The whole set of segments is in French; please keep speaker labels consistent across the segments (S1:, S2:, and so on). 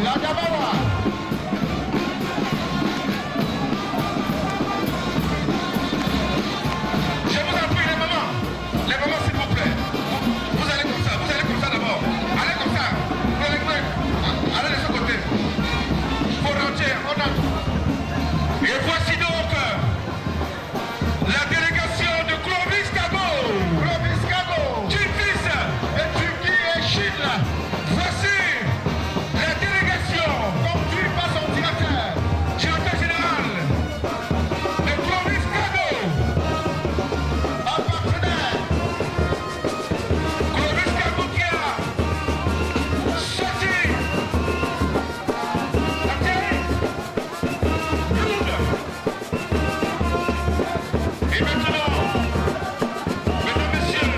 S1: La Gabawa. Je vous en prie, les mamans s'il vous plaît. Vous allez comme ça d'abord. Allez comme ça. Allez de ce côté. Faut rentrer, on entre. Et voici donc la délégation de Clovis Cago. Clovis Cago. Turquie et Turquie et Chine. Voici la délégation conduite par son directeur général de Clovis Cago. Un partenaire. Clovis Cago qui a sorti la télé. Et maintenant, mesdames, messieurs,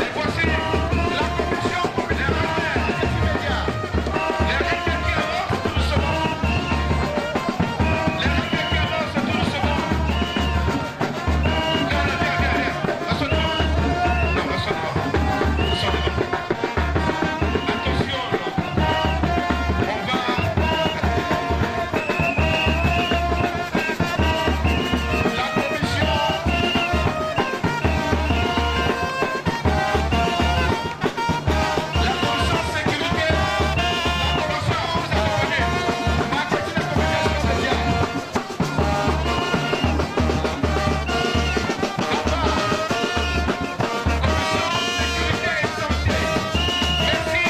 S1: et voici la commission communautaire immédiate. Les règles qui avancent tout doucement. Les règles qui avancent tout doucement. Derrière. Assois-toi. Non, assois-toi. Attention, on va... La commission sécurité, la commission vous accompagner. Marketing et communication spéciale. Commission sécurité et santé. Merci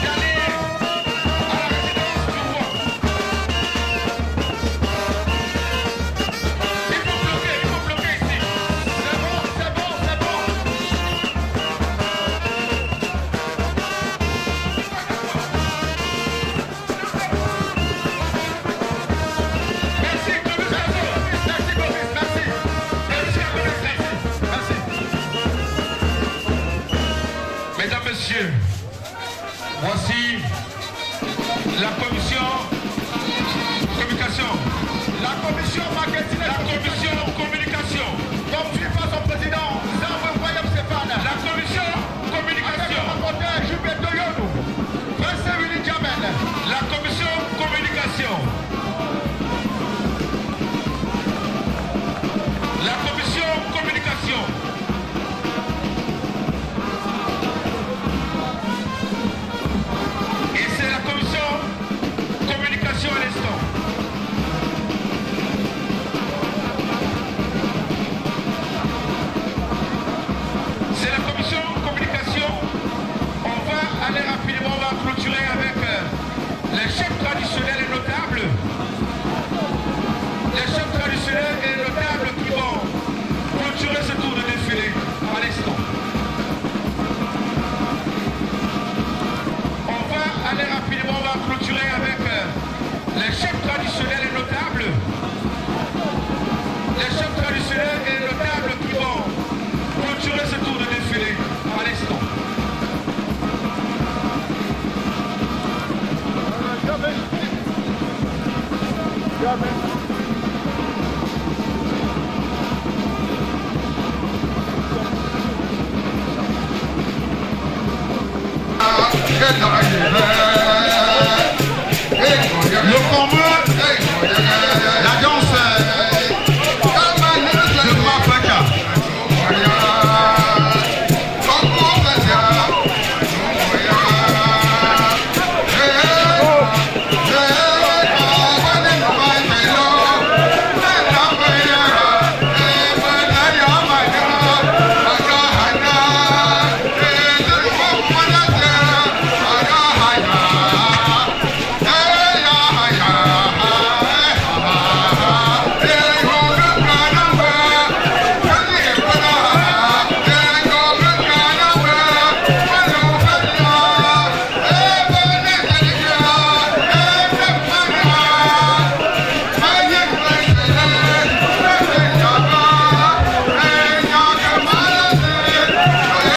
S1: d'aller à la résidence du roi. Il faut bloquer ici. C'est bon. Merci, Clovis Cago. Merci, Clovis. Merci. Mesdames, Messieurs, voici la commission communication. La commission marketing. La commission communication. Conduite par son président, Zambo Royam Stéphane. La commission communication. Avec le rapporteur Gilberto Yonou. Prince Willy Jamel. La commission communication. La commission communication. Et c'est la commission communication à l'instant. C'est la commission communication. On va aller rapidement, on va clôturer avec les chefs traditionnels et notables. Les chefs traditionnels et notables qui vont clôturer ce tour de défilé à l'instant. On va aller rapidement, on va clôturer avec les chefs traditionnels et notables. Les chefs traditionnels et notables qui vont clôturer ce tour de défilé à l'instant.
S2: Get